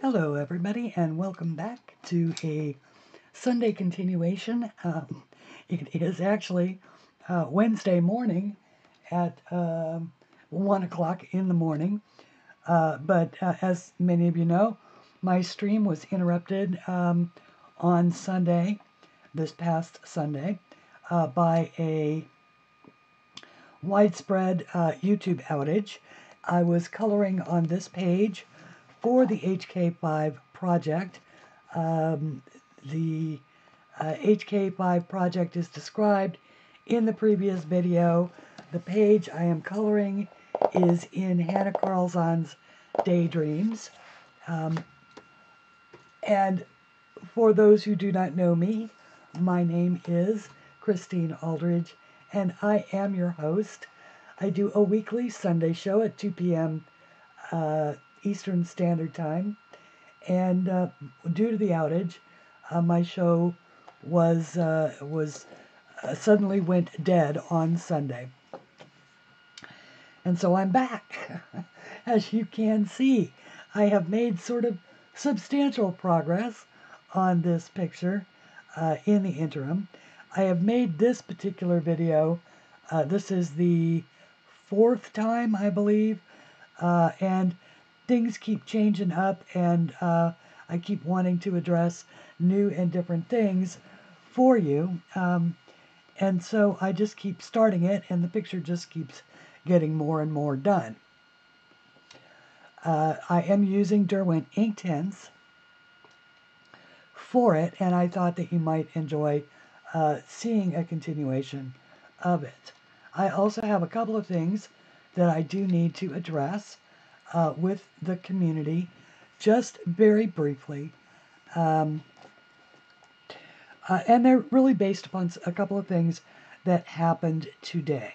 Hello, everybody, and welcome back to a Sunday continuation. It is actually Wednesday morning at 1 o'clock in the morning. But as many of you know, my stream was interrupted on Sunday, this past Sunday, by a widespread YouTube outage. I was coloring on this page for the HK5 project. The HK5 project is described in the previous video. The page I am coloring is in Hanna Karlzon's Daydreams. And for those who do not know me, my name is C L Aldridge, and I am your host. I do a weekly Sunday show at 2 p.m. Eastern Standard Time, and due to the outage, my show was suddenly went dead on Sunday, and so I'm back. As you can see, I have made sort of substantial progress on this picture in the interim. I have made this particular video. This is the fourth time, I believe, and things keep changing up, and I keep wanting to address new and different things for you. And so I just keep starting it, and the picture just keeps getting more and more done. I am using Derwent Inktense for it, and I thought that you might enjoy seeing a continuation of it. I also have a couple of things that I do need to address with the community, just very briefly. And they're really based upon a couple of things that happened today.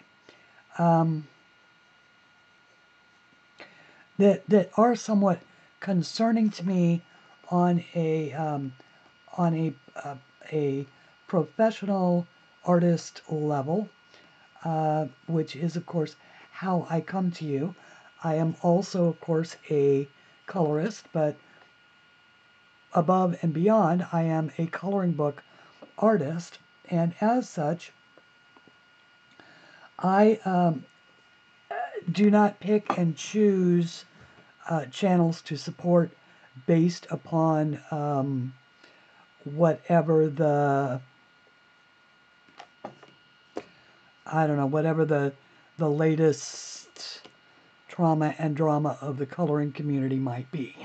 That are somewhat concerning to me on a professional artist level, which is of course how I come to you. I am also of course a colorist, but above and beyond, I am a coloring book artist, and as such, I do not pick and choose channels to support based upon whatever the, I don't know, whatever the latest trauma and drama of the coloring community might be.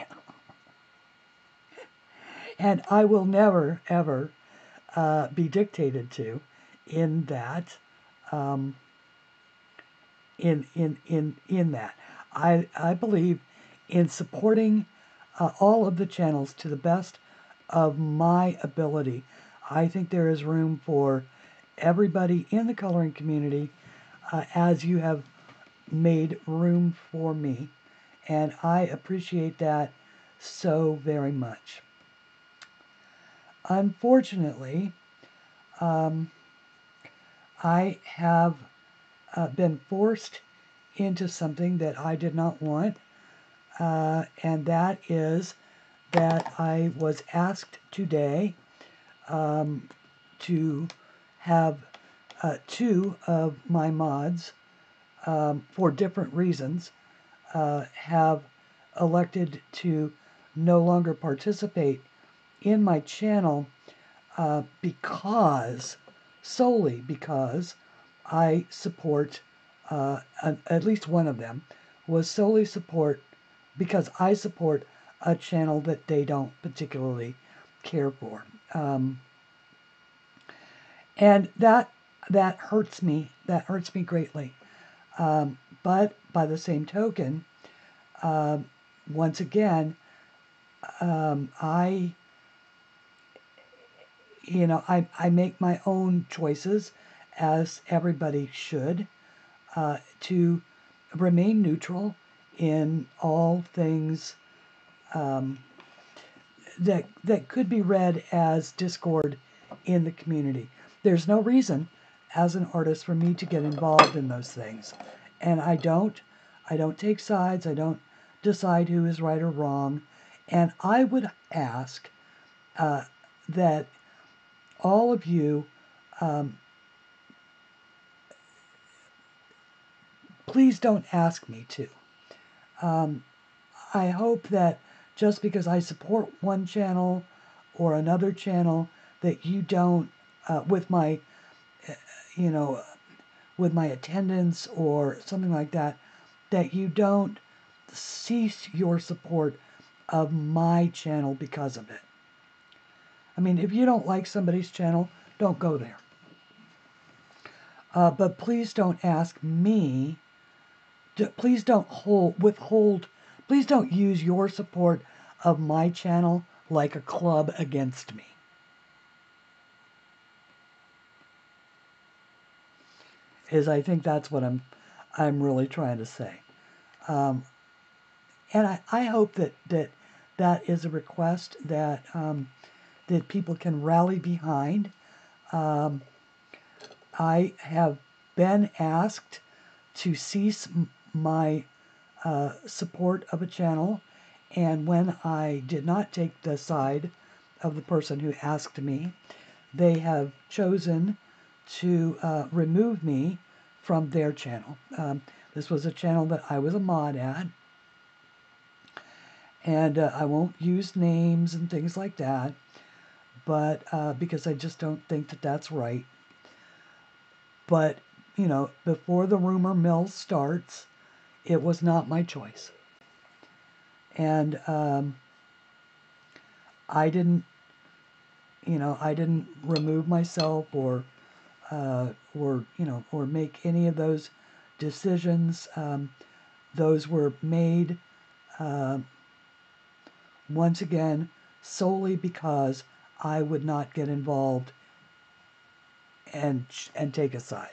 And I will never, ever be dictated to in that. In that, I believe in supporting all of the channels to the best of my ability. I think there is room for everybody in the coloring community, as you have made room for me, and I appreciate that so very much. Unfortunately, I have been forced into something that I did not want, and that is that I was asked today to have two of my mods, for different reasons, have elected to no longer participate in my channel solely because I support, at least one of them was solely because I support a channel that they don't particularly care for. And that hurts me. That hurts me greatly. But by the same token, once again, I make my own choices, as everybody should, to remain neutral in all things that could be read as discord in the community. There's no reason as an artist for me to get involved in those things, and I don't take sides. I don't decide who is right or wrong, And I would ask that all of you, please don't ask me to. I hope that just because I support one channel or another channel, that you don't, with my, you know, with my attendance or something like that, that you don't cease your support of my channel because of it. I mean, if you don't like somebody's channel, don't go there. But please don't ask me, please don't withhold, please don't use your support of my channel like a club against me. I think that's what I'm really trying to say. And I hope that is a request that that people can rally behind. I have been asked to cease my support of a channel, and when I did not take the side of the person who asked me, they have chosen to remove me from their channel. This was a channel that I was a mod at, and I won't use names and things like that, but because I just don't think that that's right. But, you know, before the rumor mill starts, it was not my choice. And I didn't, I didn't remove myself or make any of those decisions. Those were made, once again, solely because I would not get involved and take a side.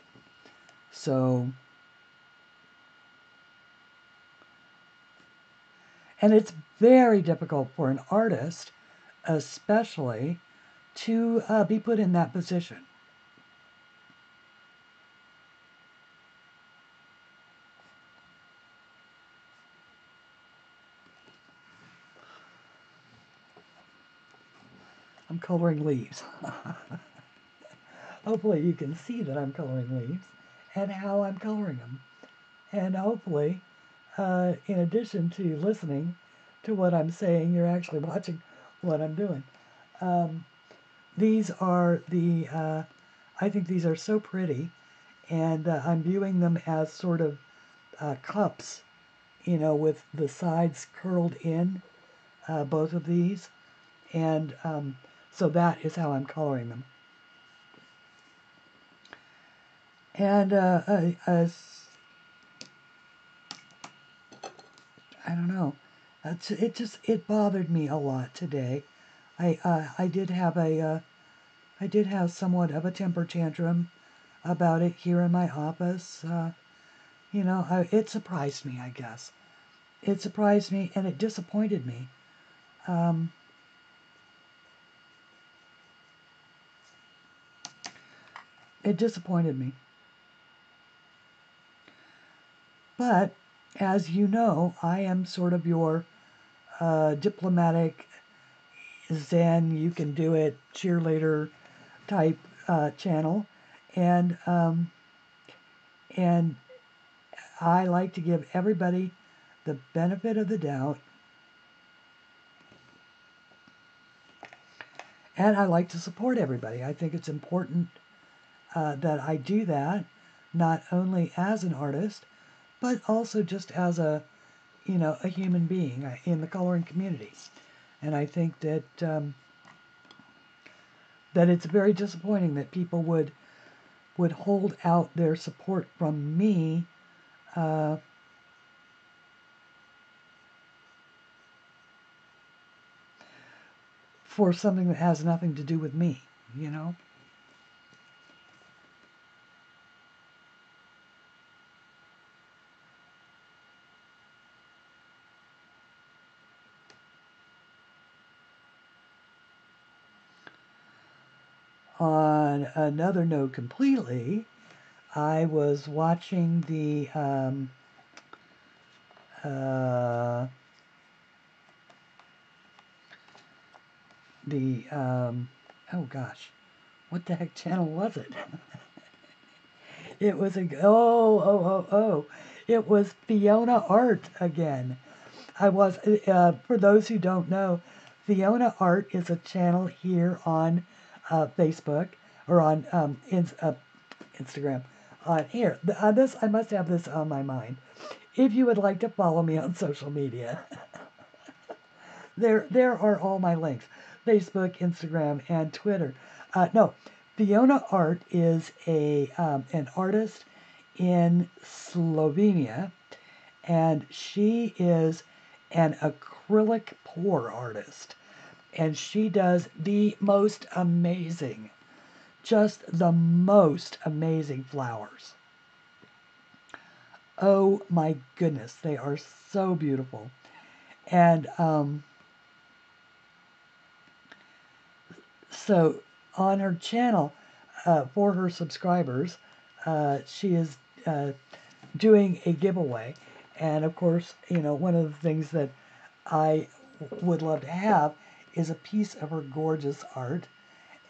So, and it's very difficult for an artist, especially, to be put in that position. I'm coloring leaves. Hopefully you can see that I'm coloring leaves and how I'm coloring them. And hopefully, in addition to listening to what I'm saying, you're actually watching what I'm doing. These are I think these are so pretty, and I'm viewing them as sort of cups, with the sides curled in, both of these. And so that is how I'm coloring them. And I don't know. It bothered me a lot today. I did have I did have somewhat of a temper tantrum about it here in my office. It surprised me, I guess. It surprised me and it disappointed me. It disappointed me. But, as you know, I am sort of your diplomatic, zen, you can do it, cheerleader type channel. And I like to give everybody the benefit of the doubt. And I like to support everybody. I think it's important that I do that, not only as an artist, but also just as a human being in the coloring community. And I think that that it's very disappointing that people would hold out their support from me for something that has nothing to do with me, On another note completely, I was watching the oh gosh, what the heck channel was it? It was it was Fiona Art again. For those who don't know, Fiona Art is a channel here on Facebook, or on Instagram. Here, I must have this on my mind. If you would like to follow me on social media, there are all my links: Facebook, Instagram, and Twitter. No, Fiona Art is an artist in Slovenia, and she is an acrylic pour artist, and she does the most amazing, just the most amazing flowers. Oh my goodness, they are so beautiful. And so on her channel, for her subscribers, she is doing a giveaway. And of course, one of the things that I would love to have is a piece of her gorgeous art.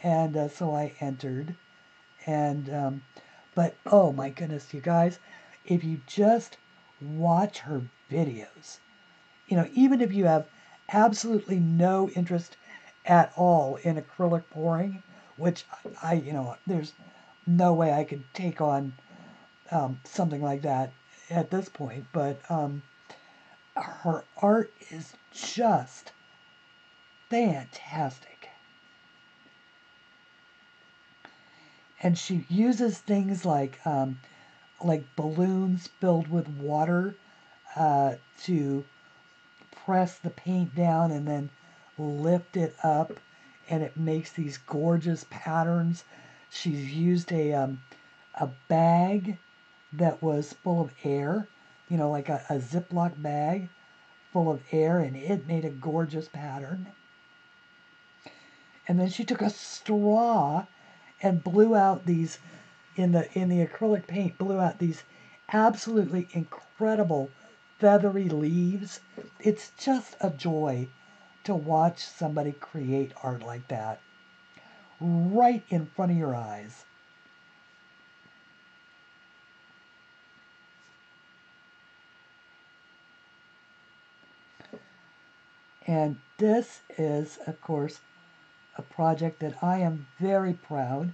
And so I entered. And but oh my goodness, you guys, if you just watch her videos, even if you have absolutely no interest at all in acrylic pouring, which there's no way I could take on something like that at this point, but her art is just fantastic. And she uses things like balloons filled with water to press the paint down and then lift it up, and it makes these gorgeous patterns. She's used a bag that was full of air, like a Ziploc bag full of air, and it made a gorgeous pattern. And then she took a straw and blew out these, in the acrylic paint, blew out these absolutely incredible feathery leaves. It's just a joy to watch somebody create art like that right in front of your eyes. And this is, of course, a project that I am very proud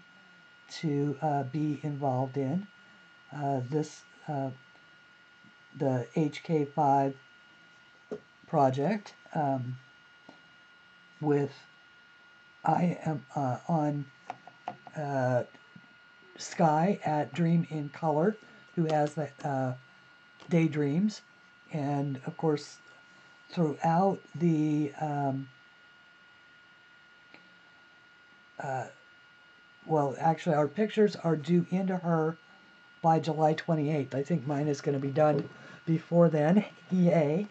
to be involved in. The HK5 project, I am on Sky at Dream in Color, who has the Daydreams, and of course throughout the well, actually, our pictures are due into her by July 28th. I think mine is going to be done before then. Yay.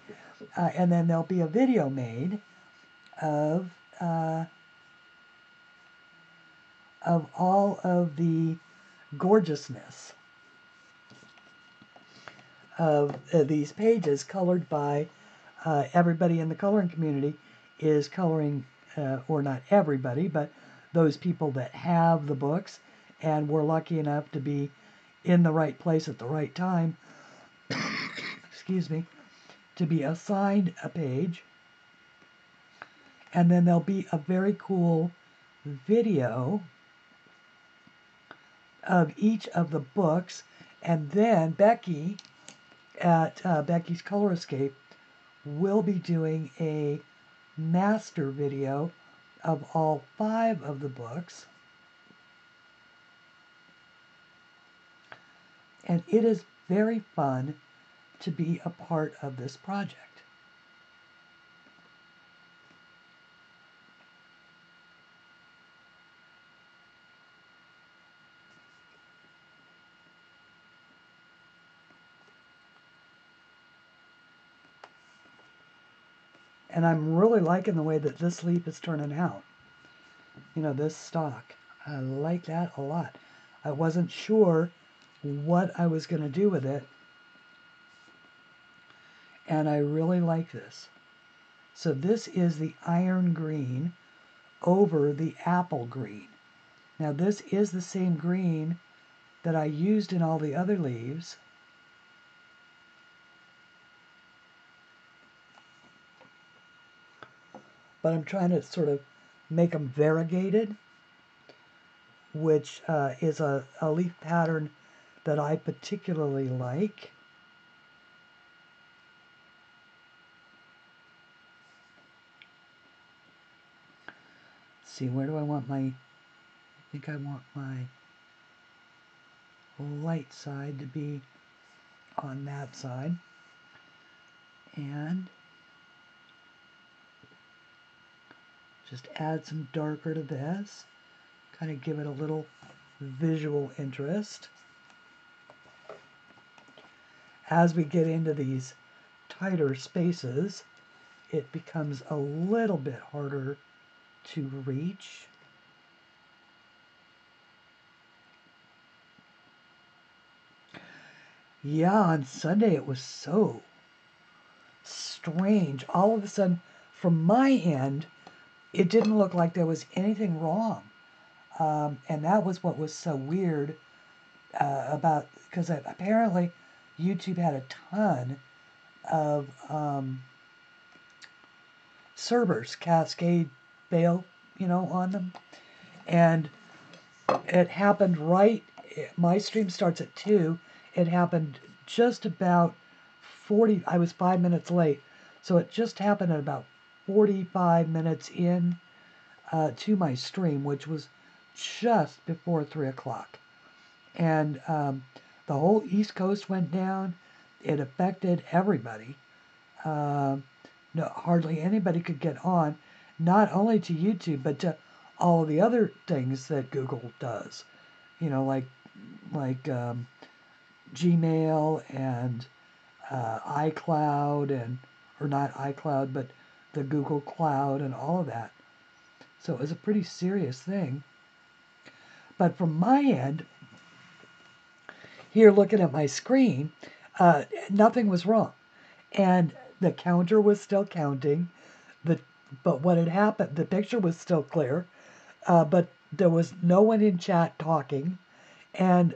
And then there'll be a video made of all of the gorgeousness of these pages, colored by everybody in the coloring community is coloring, or not everybody, but those people that have the books and were lucky enough to be in the right place at the right time, excuse me, to be assigned a page. And then there'll be a very cool video of each of the books. And then Becky at Becky's Color Escape will be doing a master video of all 5 of the books. And it is very fun to be a part of this project. And I'm really liking the way that this leaf is turning out. This stalk. I like that a lot. I wasn't sure what I was going to do with it, and I really like this. So this is the iron green over the apple green. Now this is the same green that I used in all the other leaves. But I'm trying to sort of make them variegated, which is a leaf pattern that I particularly like. Let's see, where do I want I think I want my light side to be on that side. And just add some darker to this, kind of give it a little visual interest. As we get into these tighter spaces, it becomes a little bit harder to reach. Yeah, on Sunday it was so strange. All of a sudden, from my end, it didn't look like there was anything wrong. And that was what was so weird about, because apparently YouTube had a ton of servers, Cascade fail, on them. And it happened my stream starts at 2. It happened just about I was 5 minutes late. So it just happened at about 45 minutes in to my stream, which was just before 3 o'clock. And the whole East Coast went down. It affected everybody. No, hardly anybody could get on, not only to YouTube, but to all of the other things that Google does. Like Gmail and iCloud, or not iCloud, but the Google Cloud and all of that. So it was a pretty serious thing. But from my end, here looking at my screen, nothing was wrong. And the counter was still counting. But what had happened, the picture was still clear, but there was no one in chat talking. And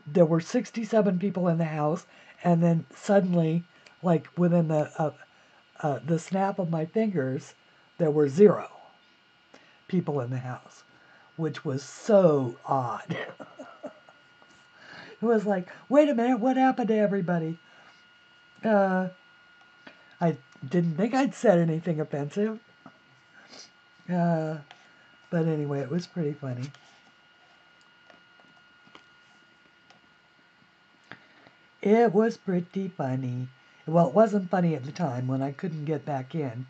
there were 67 people in the house. And then suddenly, like within the snap of my fingers, there were 0 people in the house, which was so odd. It was like, wait a minute, what happened to everybody? I didn't think I'd said anything offensive. But anyway, it was pretty funny. It was pretty funny. Well, it wasn't funny at the time when I couldn't get back in.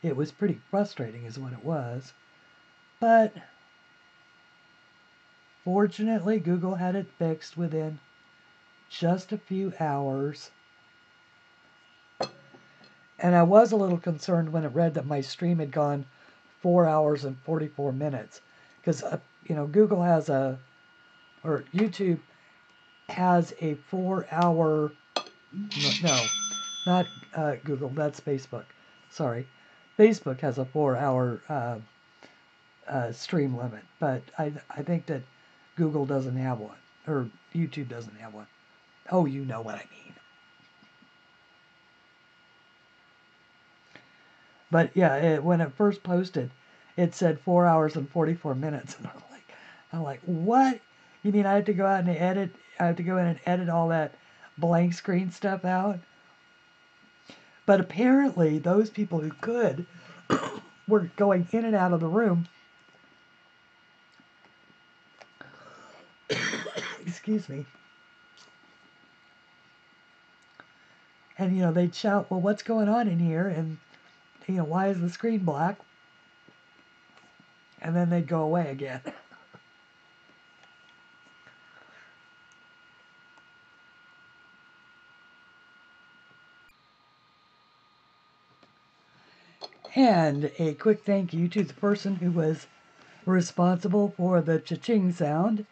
It was pretty frustrating is what it was. But fortunately, Google had it fixed within just a few hours. And I was a little concerned when it read that my stream had gone 4 hours and 44 minutes. Because, Google has or YouTube has a 4-hour, no, not Google, that's Facebook. Sorry. Facebook has a 4-hour stream limit, but I think that Google doesn't have one, or YouTube doesn't have one. Oh, you know what I mean. But yeah, when it first posted, it said 4 hours and 44 minutes, and I'm like, what? You mean I have to go out and edit? I have to go in and edit all that blank screen stuff out? But apparently, those people who could were going in and out of the room. Excuse me. And, they'd shout, well, what's going on in here? And, why is the screen black? And then they'd go away again. And a quick thank you to the person who was responsible for the cha-ching sound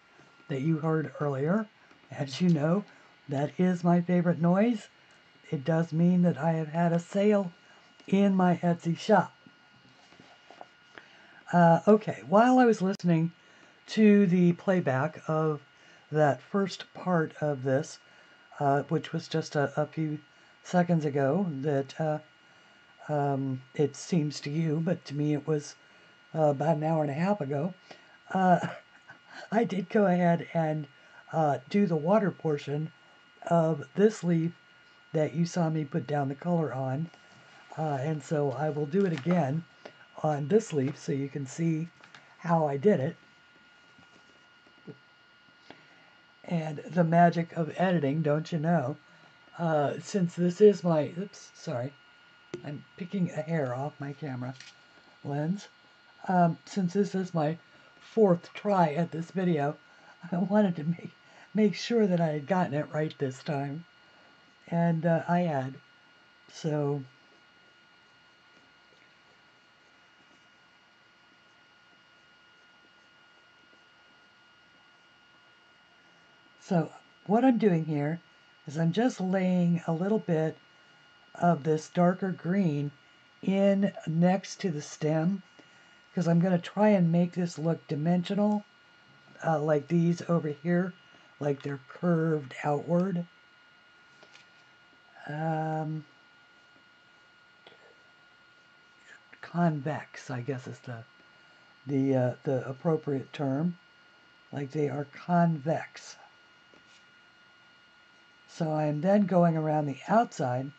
that you heard earlier. As you know, that is my favorite noise. It does mean that I have had a sale in my Etsy shop. Okay, while I was listening to the playback of that first part of this, which was just a few seconds ago, that it seems to you, but to me it was about an hour and a half ago, I did go ahead and do the water portion of this leaf that you saw me put down the color on. And so I will do it again on this leaf so you can see how I did it. And the magic of editing, don't you know? Since this is my, oops, sorry, I'm picking a hair off my camera lens. Since this is my fourth try at this video, I wanted to make sure that I had gotten it right this time. And I had. So what I'm doing here is I'm just laying a little bit of this darker green in next to the stem, because I'm going to try and make this look dimensional, like these over here, like they're curved outward. Convex, I guess is the appropriate term, like they are convex. So I am then going around the outside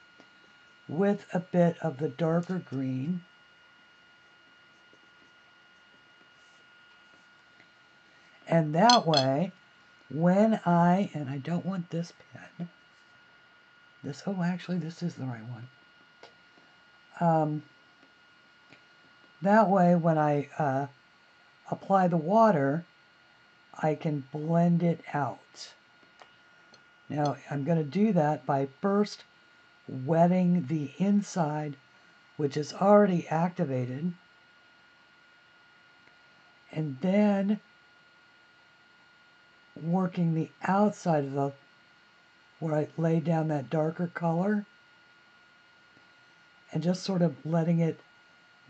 with a bit of the darker green. And that way, when and I don't want this pen, oh, actually, this is the right one. That way, when I apply the water, I can blend it out. Now, I'm going to do that by first wetting the inside, which is already activated, and then working the outside of where I laid down that darker color, and just sort of letting it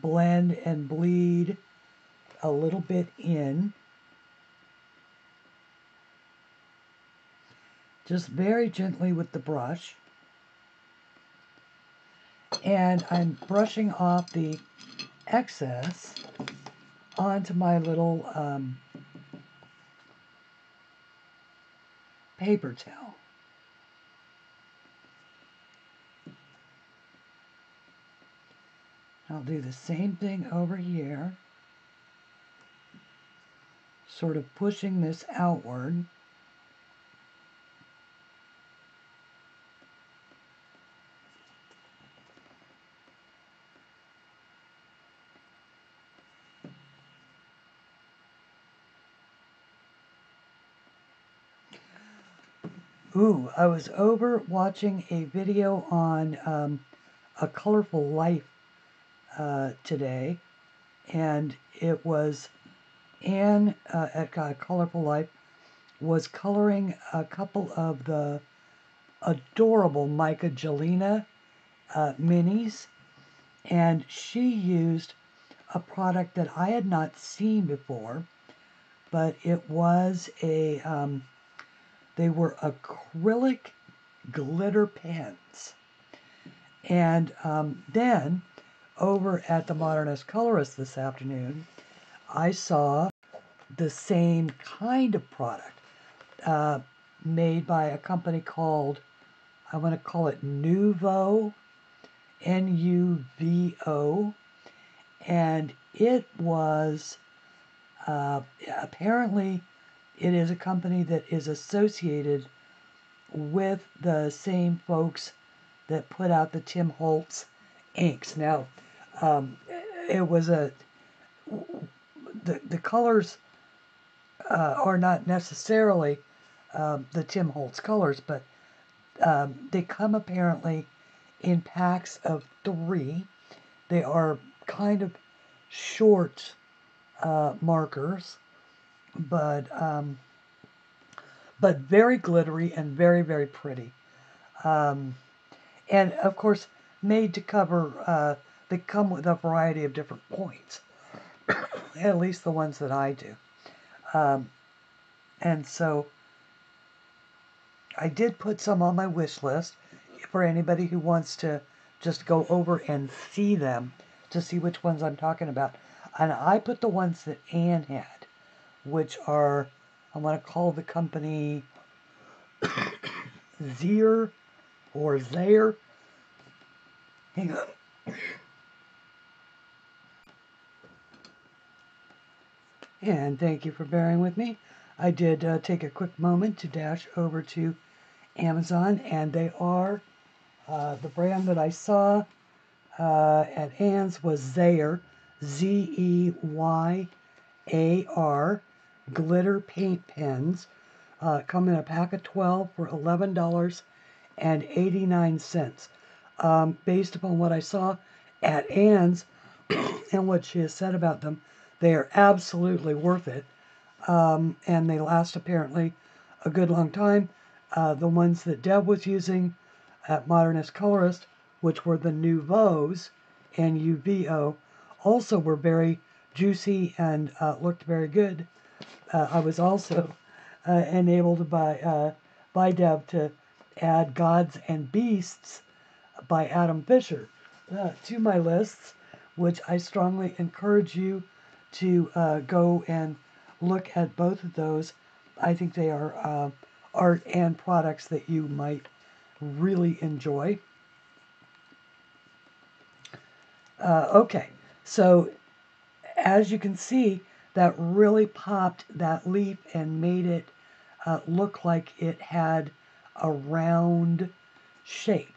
blend and bleed a little bit in. Just very gently with the brush. And I'm brushing off the excess onto my little paper towel. I'll do the same thing over here, sort of pushing this outward. Ooh, I was over watching a video on A Colorful Life today, and it was Anne at Colorful Life was coloring a couple of the adorable Mica Gelina minis, and she used a product that I had not seen before, but it was they were acrylic glitter pens. And then over at the Modernist Colorist this afternoon, I saw the same kind of product made by a company called, I want to call it Nuvo, Nuvo, and it was, apparently it is a company that is associated with the same folks that put out the Tim Holtz inks. Now, it was the colors are not necessarily the Tim Holtz colors, but they come apparently in packs of 3. They are kind of short markers, but very glittery and very, very pretty. And of course, made to cover, they come with a variety of different points. at least the ones that I do. And so I did put some on my wish list for anybody who wants to just go over and see them to see which ones I'm talking about. And I put the ones that Anne had, which are, I want to call the company Zier or Zaire. Hang on. And thank you for bearing with me. I did take a quick moment to dash over to Amazon, and they are, the brand that I saw at Ann's was Zaire, Zeyar, glitter paint pens. Come in a pack of 12 for $11.89. Based upon what I saw at Ann's and what she has said about them, they are absolutely worth it. And they last apparently a good long time. The ones that Deb was using at Modernist Colorist, which were the Nouveaux, N-U-V-O, also were very juicy and looked very good. I was also enabled by Deb to add Gods and Beasts by Adam Fisher to my lists, which I strongly encourage you to go and look at both of those. I think they are art and products that you might really enjoy. Okay, so as you can see, that really popped that leaf and made it look like it had a round shape.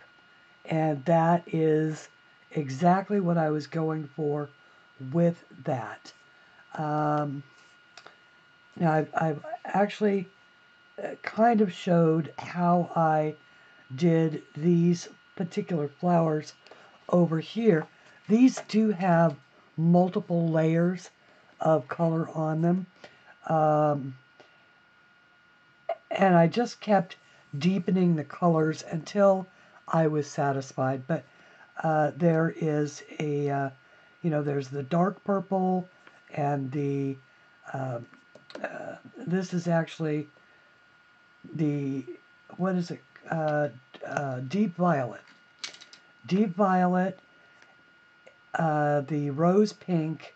And that is exactly what I was going for with that. Now, I've actually kind of showed how I did these particular flowers over here. These do have multiple layers of color on them. And I just kept deepening the colors until I was satisfied. But there is a, there's the dark purple and the, this is actually the, what is it? Deep violet. Deep violet, the rose pink,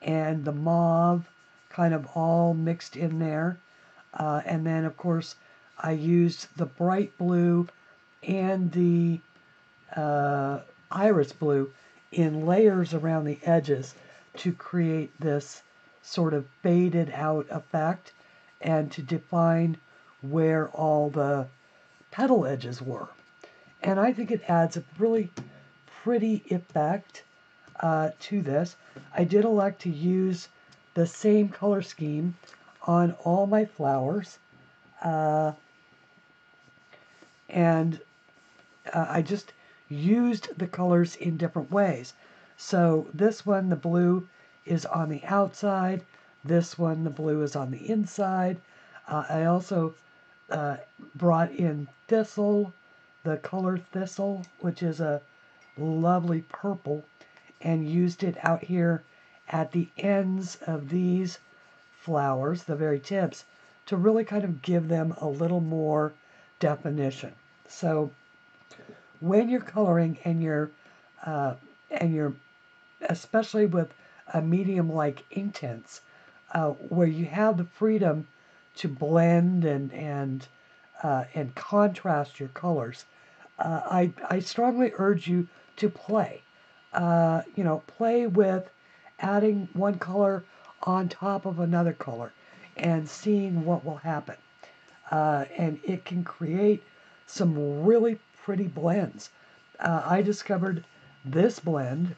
and the mauve kind of all mixed in there. And then, of course, I used the bright blue and the iris blue in layers around the edges to create this sort of faded out effect and to define where all the petal edges were. And I think it adds a really pretty effect to this. I did elect to use the same color scheme on all my flowers. And I just used the colors in different ways. So this one, the blue, is on the outside. This one, the blue, is on the inside. I also brought in thistle, the color thistle, which is a lovely purple, and used it out here at the ends of these flowers, the very tips, to really kind of give them a little more definition. So when you're coloring and you're especially with a medium like Inktense, where you have the freedom to blend and contrast your colors, I strongly urge you to play. Play with adding one color on top of another color and seeing what will happen. And it can create some really pretty blends. I discovered this blend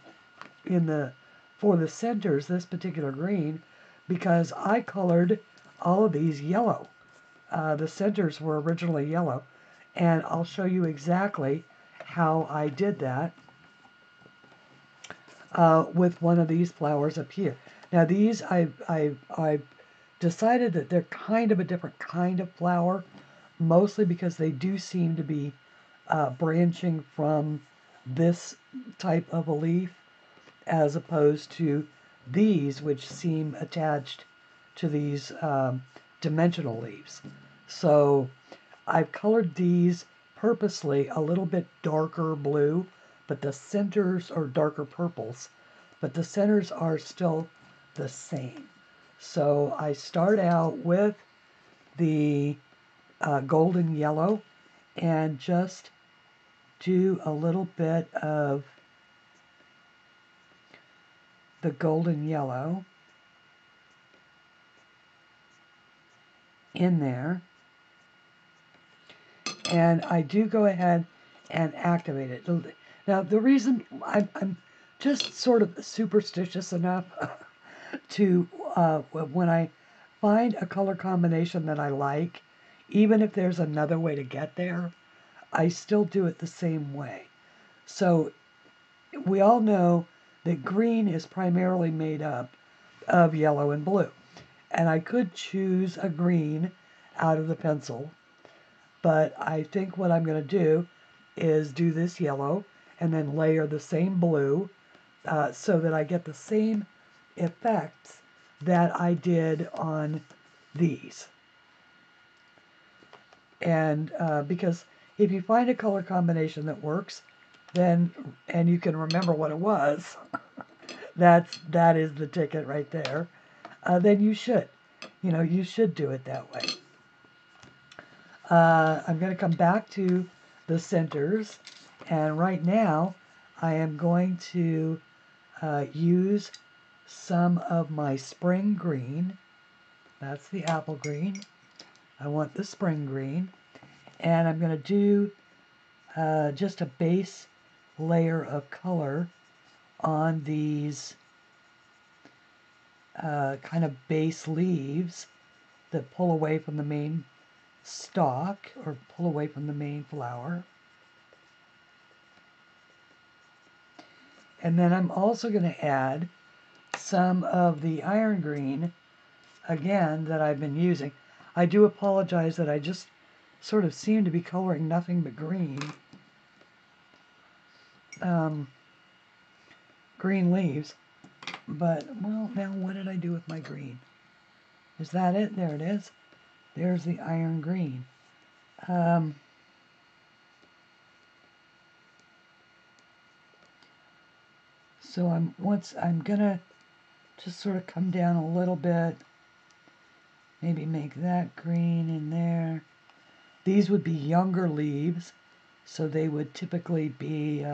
for the centers, this particular green, because I colored all of these yellow. The centers were originally yellow, and I'll show you exactly how I did that with one of these flowers up here. Now these, I've decided that they're kind of a different kind of flower, mostly because they do seem to be branching from this type of a leaf as opposed to these, which seem attached to these dimensional leaves. So I've colored these purposely a little bit darker blue, but the centers are darker purples, but the centers are still the same. So I start out with the golden yellow and just do a little bit of the golden yellow in there. And I do go ahead and activate it. Now, the reason I'm just sort of superstitious enough to, when I find a color combination that I like, even if there's another way to get there, I still do it the same way. So we all know that green is primarily made up of yellow and blue. And I could choose a green out of the pencil, but I think what I'm going to do is do this yellow and then layer the same blue so that I get the same effects that I did on these. And because if you find a color combination that works, then, and you can remember what it was, that is the ticket right there, then you should. You should do it that way. I'm going to come back to the centers, and right now I am going to use some of my spring green. That's the apple green. I want the spring green, and I'm going to do just a base layer of color on these kind of base leaves that pull away from the main stalk or pull away from the main flower. And then I'm also going to add some of the iron green, again, that I've been using. I do apologize that I just sort of seem to be coloring nothing but green. Green leaves. But, well, now what did I do with my green? Is that it? There it is. There's the iron green. So I'm gonna just sort of come down a little bit, maybe make that green in there. These would be younger leaves, so they would typically be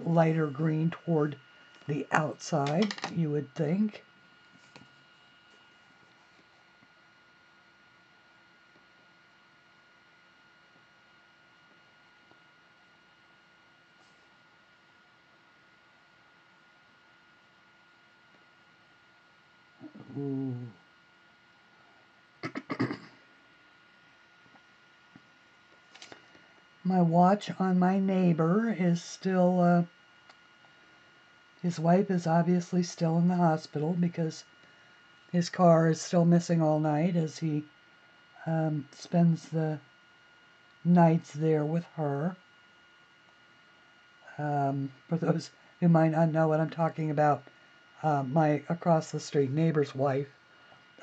lighter green toward the outside, you would think. Ooh. My watch on my neighbor is still, his wife is obviously still in the hospital because his car is still missing all night as he spends the nights there with her. For those who might not know what I'm talking about, my across the street neighbor's wife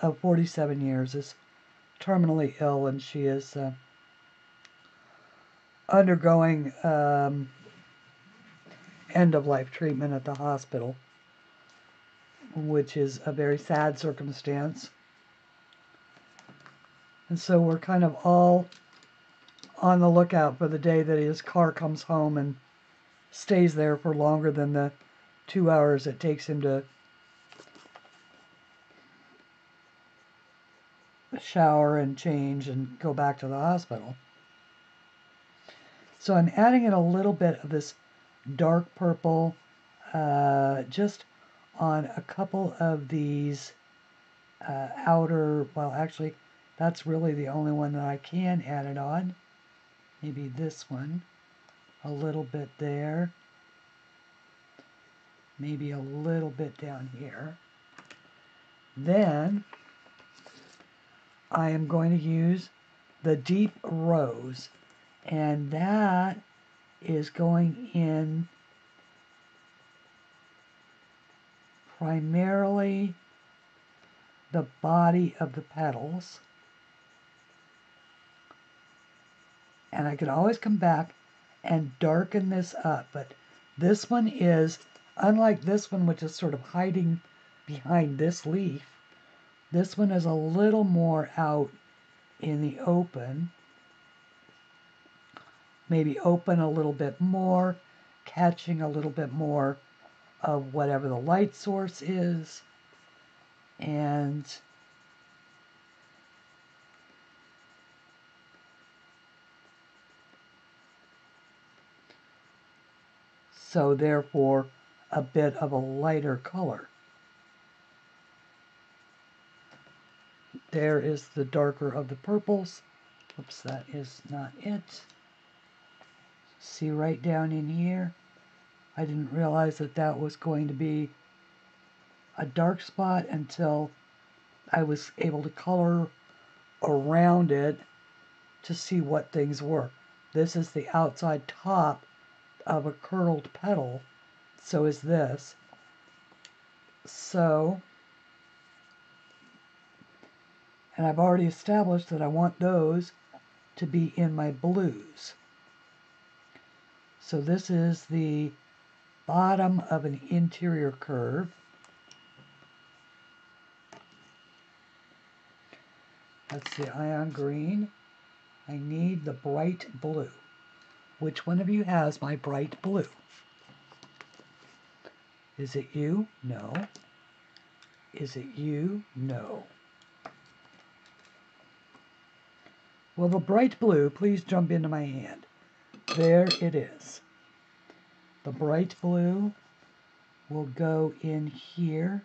of 47 years is terminally ill, and she is undergoing end-of-life treatment at the hospital, which is a very sad circumstance. And so we're kind of all on the lookout for the day that his car comes home and stays there for longer than the 2 hours it takes him to shower and change and go back to the hospital. So I'm adding in a little bit of this dark purple just on a couple of these outer, well, actually that's really the only one that I can add it on. Maybe this one, a little bit there, maybe a little bit down here. Then I am going to use the deep rose, and that is going in primarily the body of the petals. And I can always come back and darken this up, but this one is, unlike this one, which is sort of hiding behind this leaf, this one is a little more out in the open. Maybe open a little bit more, catching a little bit more of whatever the light source is. And so therefore a bit of a lighter color. There is the darker of the purples. Oops, that is not it. See right down in here? I didn't realize that that was going to be a dark spot until I was able to color around it to see what things were. This is the outside top of a curled petal. So is this. So, and I've already established that I want those to be in my blues. So this is the bottom of an interior curve. That's the ion green. I need the bright blue. Which one of you has my bright blue? Is it you? No. Is it you? No. Well, the bright blue, please jump into my hand. There it is. The bright blue will go in here.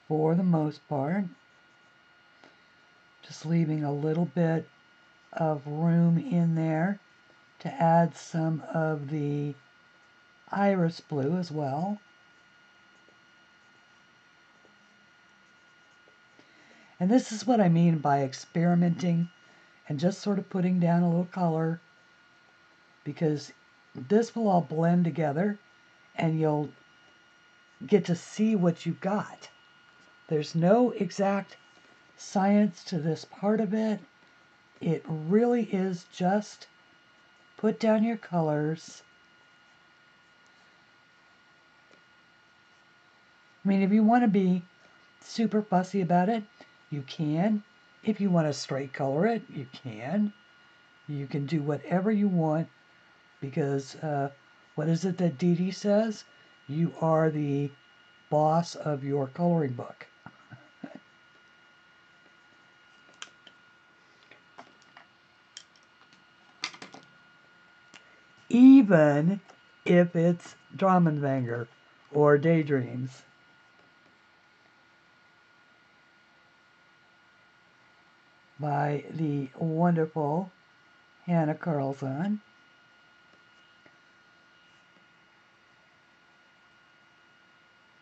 For the most part. Just leaving a little bit of room in there to add some of the iris blue as well. And this is what I mean by experimenting and just sort of putting down a little color, because this will all blend together and you'll get to see what you've got. There's no exact science to this part of it. It really is just put down your colors. I mean, if you want to be super fussy about it, you can. If you want to straight color it, you can. You can do whatever you want, because what is it that Dee Dee says? You are the boss of your coloring book. Even if it's Dramenwanger or Daydreams. By the wonderful Hanna Karlzon.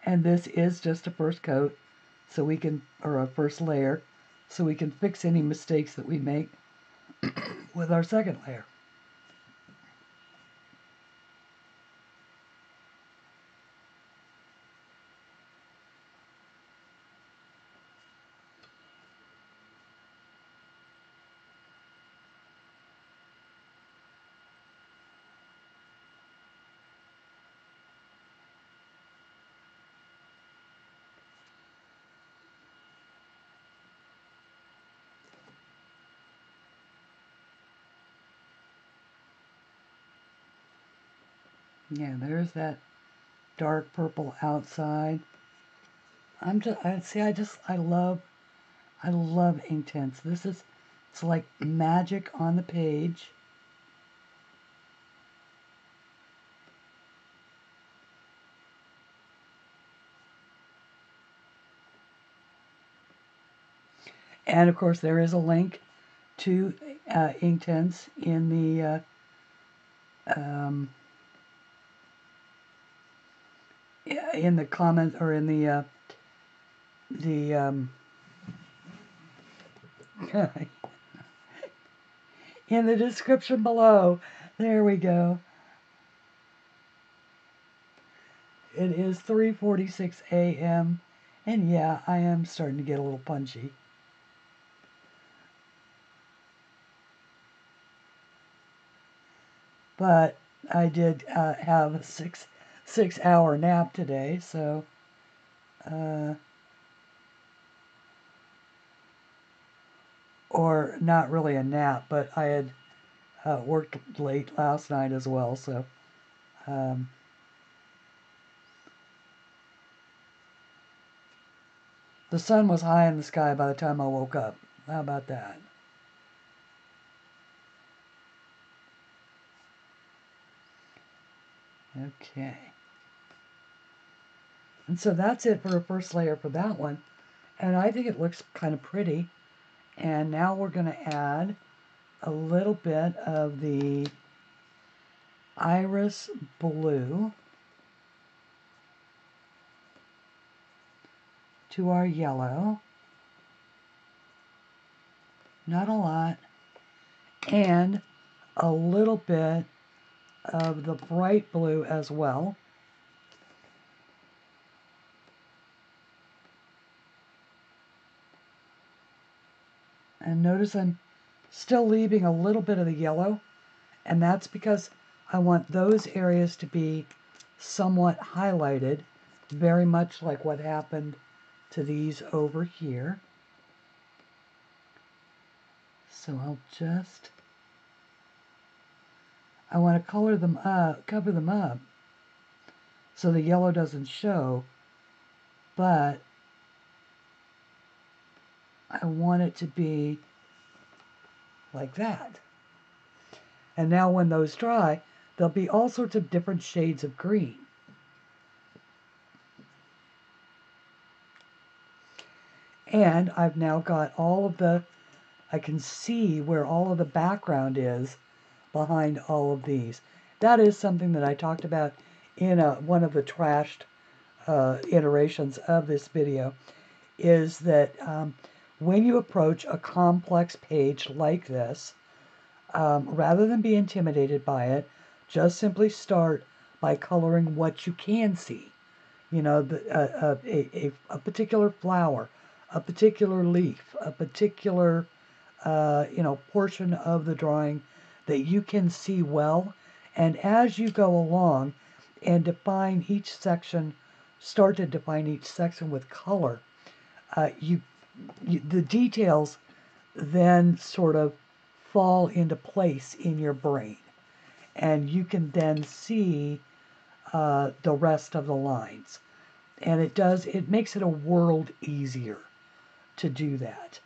And this is just a first coat, so we can, or a first layer, so we can fix any mistakes that we make with our second layer. Yeah, there's that dark purple outside. I love Inktense. It's like magic on the page. And of course, there is a link to Inktense in the comment, or in the in the description below. There we go. It is 3:46 a.m. and yeah, I am starting to get a little punchy. But I did have a six-hour nap today, so or not really a nap, but I had worked late last night as well, so the sun was high in the sky by the time I woke up. How about that? Okay. And so that's it for a first layer for that one. And I think it looks kind of pretty. And now we're going to add a little bit of the iris blue to our yellow. Not a lot. And a little bit of the bright blue as well. And notice I'm still leaving a little bit of the yellow, and that's because I want those areas to be somewhat highlighted, very much like what happened to these over here. So I want to color them up, cover them up, so the yellow doesn't show, but I want it to be like that. And now when those dry, there'll be all sorts of different shades of green. And I've now got all of the, I can see where all of the background is behind all of these. That is something that I talked about in one of the trashed iterations of this video, is that when you approach a complex page like this, rather than be intimidated by it, just simply start by coloring what you can see. You know, a particular flower, a particular leaf, a particular, portion of the drawing that you can see well. And as you go along and define each section, start to define each section with color, the details then sort of fall into place in your brain. And you can then see the rest of the lines. And it makes it a world easier to do that.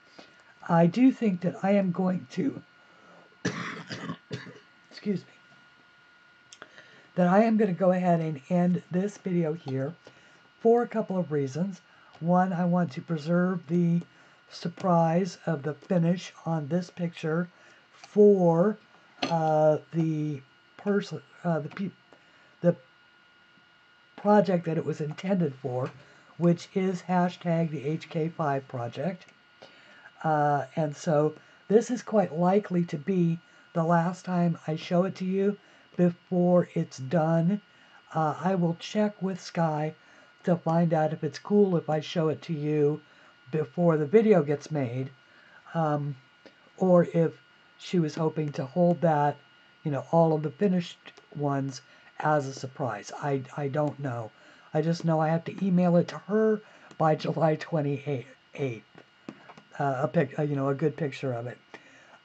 I do think that I am going to, excuse me, that I am going to go ahead and end this video here for a couple of reasons. One, I want to preserve the surprise of the finish on this picture for the person, the project that it was intended for, which is hashtag the HK5 project. And so this is quite likely to be the last time I show it to you before it's done. I will check with Sky to find out if it's cool if I show it to you before the video gets made, or if she was hoping to hold that, all of the finished ones as a surprise. I don't know. I just know I have to email it to her by July 28th. A good picture of it.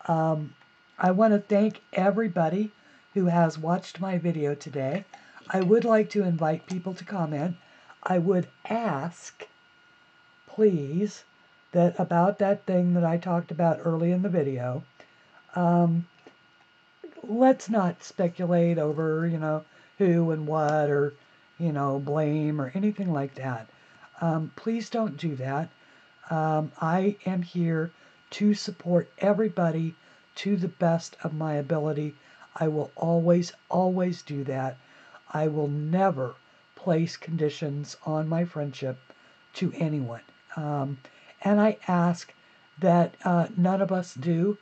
I want to thank everybody who has watched my video today. I would like to invite people to comment. I would ask, please, that about that thing that I talked about early in the video, let's not speculate over, who and what, or, blame or anything like that. Please don't do that. I am here to support everybody to the best of my ability. I will always, always do that. I will never place conditions on my friendship to anyone. And I ask that none of us do.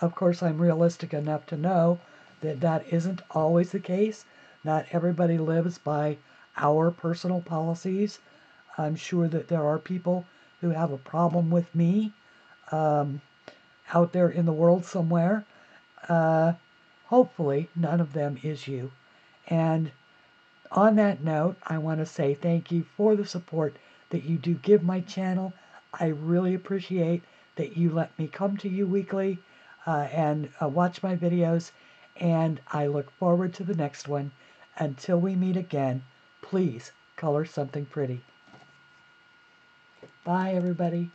Of course, I'm realistic enough to know that isn't always the case. Not everybody lives by our personal policies. I'm sure that there are people who have a problem with me um, out there in the world somewhere. Uh, Hopefully, none of them is you. And on that note, I want to say thank you for the support that you do give my channel. I really appreciate that you let me come to you weekly and watch my videos, and I look forward to the next one. Until we meet again, please color something pretty. Bye, everybody.